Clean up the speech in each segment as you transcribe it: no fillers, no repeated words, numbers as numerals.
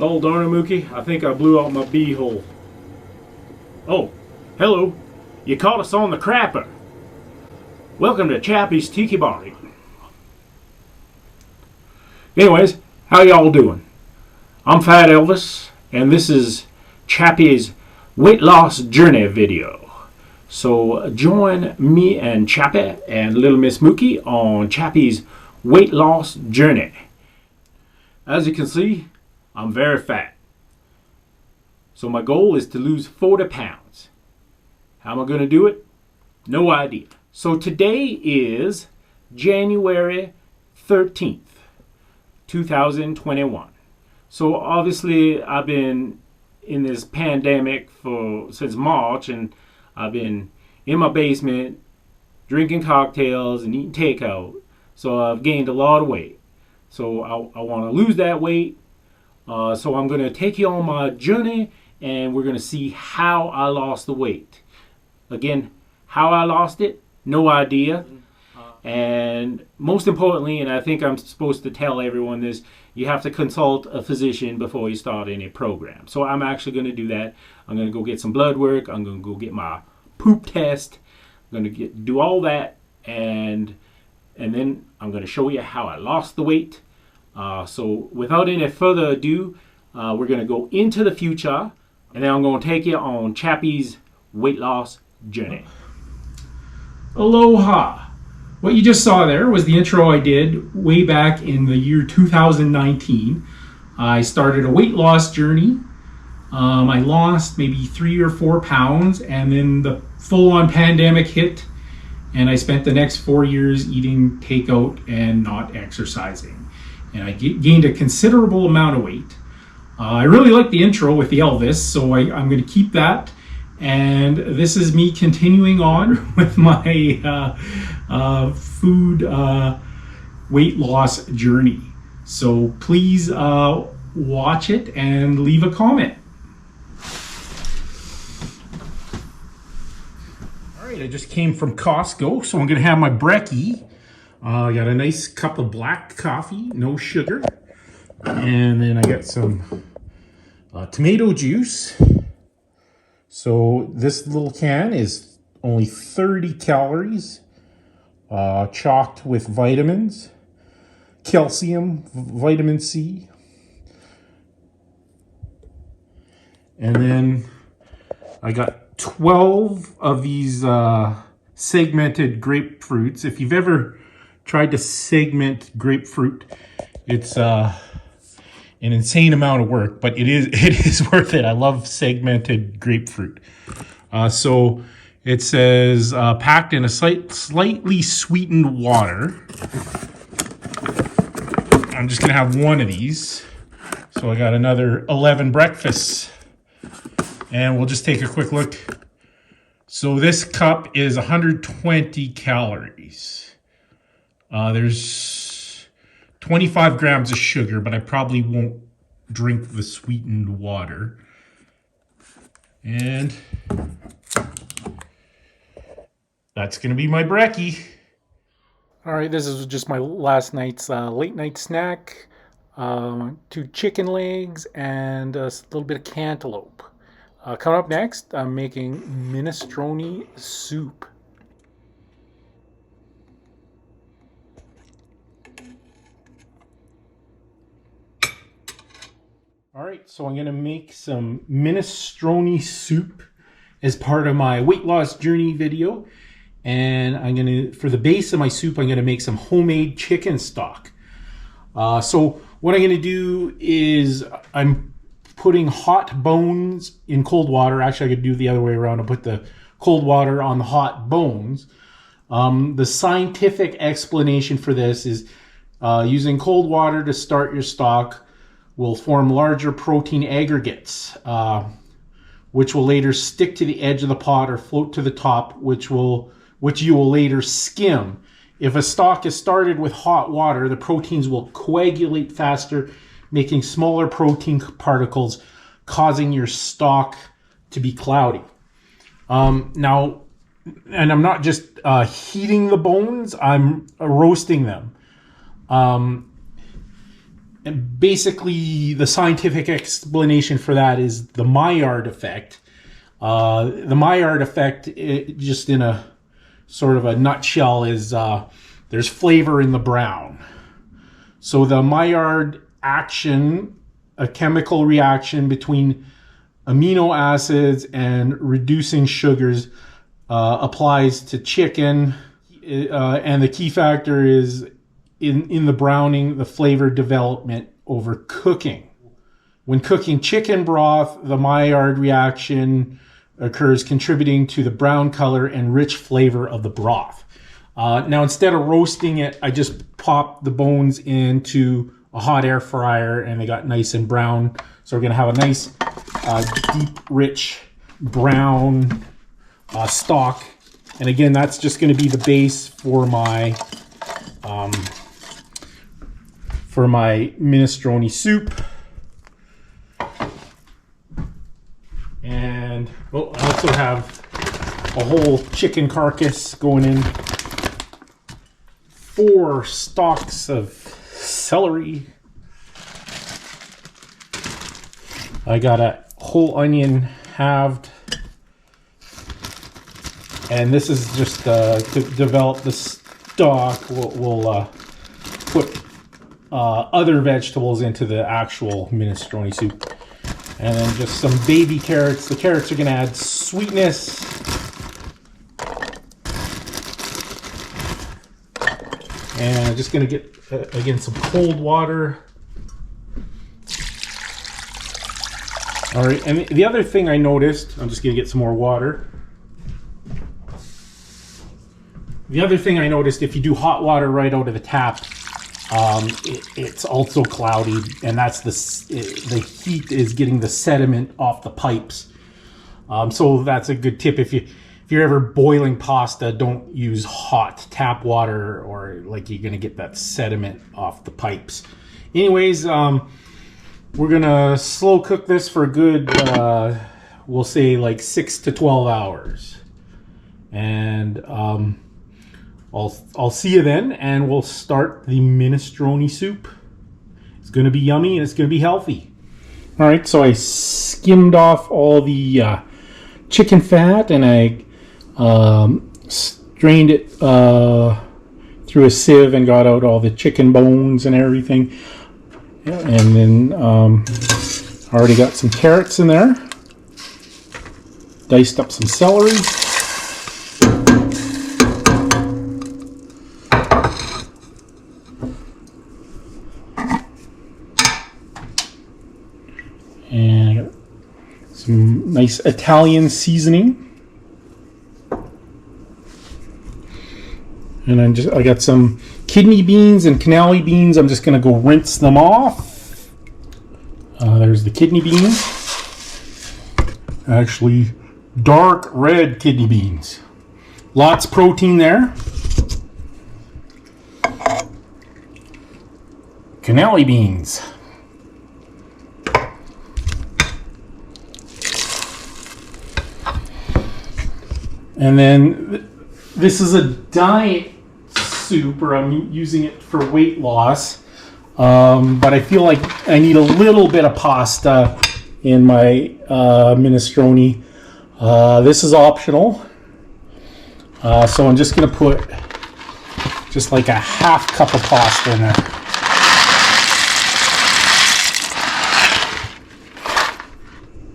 Oh, darn it, Mookie. I think I blew out my bee hole. Oh, hello. You caught us on the crapper. Welcome to Chappy's Tiki Bar. Anyways, how y'all doing? I'm Fat Elvis, and this is Chappy's weight loss journey video. So join me and Chappy and little Miss Mookie on Chappy's weight loss journey. As you can see, I'm very fat. So my goal is to lose 40 pounds. How am I going to do it? No idea. So today is January 13th, 2021. So obviously I've been in this pandemic since March, and I've been in my basement drinking cocktails and eating takeout. So I've gained a lot of weight. So I want to lose that weight. So I'm going to take you on my journey, and we're going to see how I lost the weight. Again, how I lost it, no idea. And most importantly, and I think I'm supposed to tell everyone this, you have to consult a physician before you start any program. So I'm actually going to do that. I'm going to go get some blood work. I'm going to go get my poop test. I'm going to do all that, and then I'm going to show you how I lost the weight. So without any further ado, we're going to go into the future, and then I'm going to take you on Chappy's weight loss journey. Aloha! What you just saw there was the intro I did way back in the year 2019. I started a weight loss journey. I lost maybe 3 or 4 pounds, and then the full-on pandemic hit, and I spent the next 4 years eating takeout and not exercising. And I gained a considerable amount of weight. I really like the intro with the Elvis, so I'm going to keep that. And this is me continuing on with my food weight loss journey. So please watch it and leave a comment. All right, I just came from Costco, so I'm going to have my brekkie. I got a nice cup of black coffee, no sugar. And then I got some tomato juice. So this little can is only 30 calories, chocked with vitamins, calcium, vitamin C. And then I got 12 of these segmented grapefruits. If you've ever tried to segment grapefruit, it's an insane amount of work, but it is worth it. I love segmented grapefruit. So it says packed in a slightly sweetened water. I'm just gonna have one of these. So I got another 11 breakfasts, and we'll just take a quick look. So this cup is 120 calories. There's 25 grams of sugar, but I probably won't drink the sweetened water. And that's going to be my brekkie. All right, this is just my last night's late night snack. 2 chicken legs and a little bit of cantaloupe. Coming up next, I'm making minestrone soup. All right, so I'm going to make some minestrone soup as part of my weight loss journey video. And I'm going to, for the base of my soup, I'm going to make some homemade chicken stock. So what I'm going to do is I'm putting hot bones in cold water. Actually, I could do the other way around. I'll put the cold water on the hot bones. The scientific explanation for this is using cold water to start your stock will form larger protein aggregates, which will later stick to the edge of the pot or float to the top, which you will later skim. If a stock is started with hot water, the proteins will coagulate faster, making smaller protein particles, causing your stock to be cloudy. Now, and I'm not just heating the bones, I'm roasting them. And basically, the scientific explanation for that is the Maillard effect. The Maillard effect, just in a sort of a nutshell, is there's flavor in the brown. So the Maillard action, a chemical reaction between amino acids and reducing sugars, applies to chicken, and the key factor is in the browning, the flavor development over cooking. When cooking chicken broth, the Maillard reaction occurs, contributing to the brown color and rich flavor of the broth. Now, instead of roasting it, I just popped the bones into a hot air fryer and they got nice and brown. So we're gonna have a nice, deep, rich brown stock. And again, that's just gonna be the base for my minestrone soup. And well, I also have a whole chicken carcass going in, 4 stalks of celery. I got a whole onion halved, and this is just to develop the stock. We'll put other vegetables into the actual minestrone soup. And then just some baby carrots. The carrots are going to add sweetness. And I'm just going to get, again, some cold water. All right, and the other thing I noticed, I'm just going to get some more water. The other thing I noticed, if you do hot water right out of the tap, it's also cloudy, and that's the heat is getting the sediment off the pipes. So that's a good tip. If you're ever boiling pasta, don't use hot tap water, or like you're gonna get that sediment off the pipes. Anyways, we're gonna slow cook this for a good, we'll say like 6 to 12 hours, and I'll see you then, and we'll start the minestrone soup. It's going to be yummy and it's going to be healthy. All right, so I skimmed off all the chicken fat, and I strained it through a sieve and got out all the chicken bones and everything. And then I already got some carrots in there. Diced up some celery. And I got some nice Italian seasoning. And I got some kidney beans and cannelli beans. I'm just going to go rinse them off. There's the kidney beans. Actually, dark red kidney beans. Lots of protein there. Cannelli beans. And then this is a diet soup, or I'm using it for weight loss. But I feel like I need a little bit of pasta in my minestrone. This is optional. So I'm just going to put just like a half cup of pasta in there.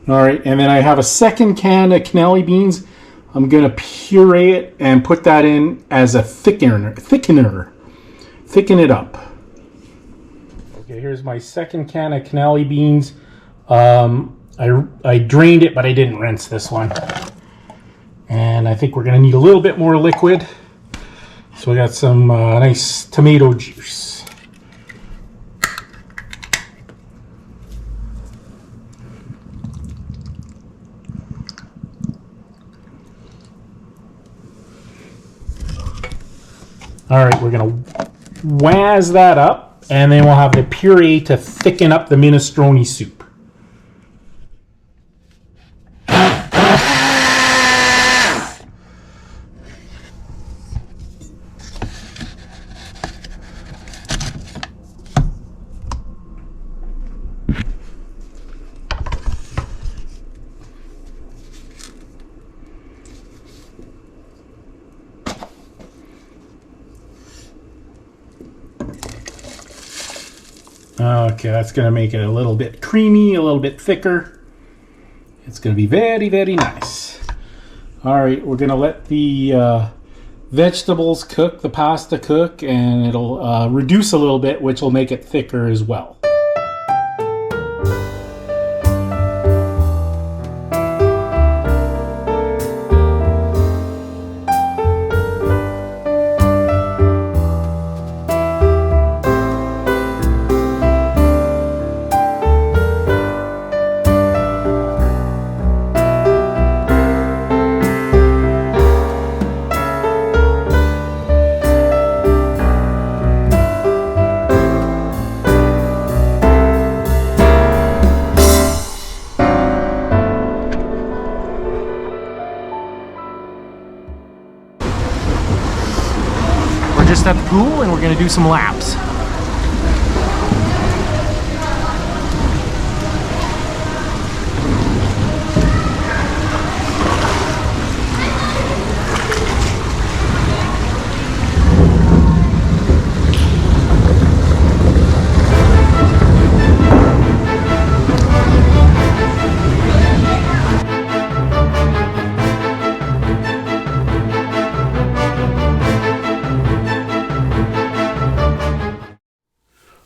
All right, and then I have a second can of cannelli beans. I'm going to puree it and put that in as a thickener. Thicken it up. Okay, here's my second can of cannelli beans. I drained it, but I didn't rinse this one. And I think we're going to need a little bit more liquid. So we got some nice tomato juice. All right, we're gonna wazz that up, and then we'll have the puree to thicken up the minestrone soup. Okay, that's going to make it a little bit creamy, a little bit thicker. It's going to be very, very nice. All right, we're going to let the vegetables cook, the pasta cook, and it'll reduce a little bit, which will make it thicker as well. Just at the pool, and we're going to do some laps.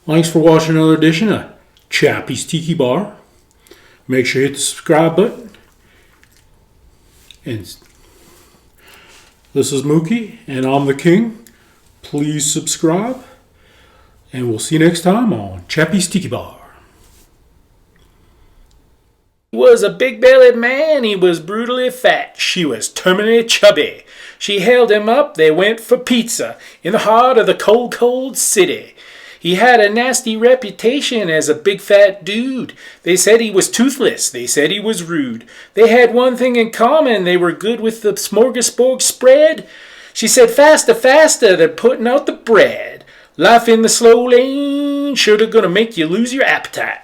Thanks for watching another edition of Chappy's Tiki Bar. Make sure you hit the subscribe button. And this is Mookie, and I'm the king. Please subscribe. And we'll see you next time on Chappy's Tiki Bar. He was a big-bellied man. He was brutally fat. She was terminally chubby. She held him up. They went for pizza in the heart of the cold, cold city. He had a nasty reputation as a big fat dude. They said he was toothless. They said he was rude. They had one thing in common. They were good with the smorgasbord spread. She said, faster, faster, they're putting out the bread. Life in the slow lane, sure they're gonna make you lose your appetite.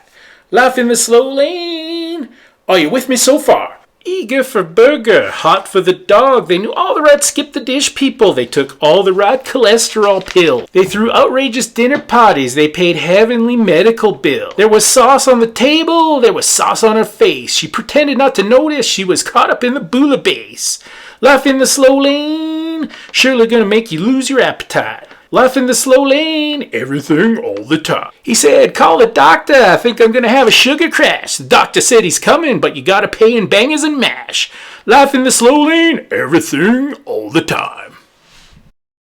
Life in the slow lane. Are you with me so far? Eager for burger, hot for the dog. They knew all the right skip the dish people. They took all the right cholesterol pills. They threw outrageous dinner parties. They paid heavenly medical bill. There was sauce on the table. There was sauce on her face. She pretended not to notice. She was caught up in the bouillabaisse. Life in the slow lane, surely gonna make you lose your appetite. Life in the slow lane, everything all the time. He said, call the doctor, I think I'm gonna have a sugar crash. The doctor said he's coming, but you gotta pay in bangers and mash. Life in the slow lane, everything all the time.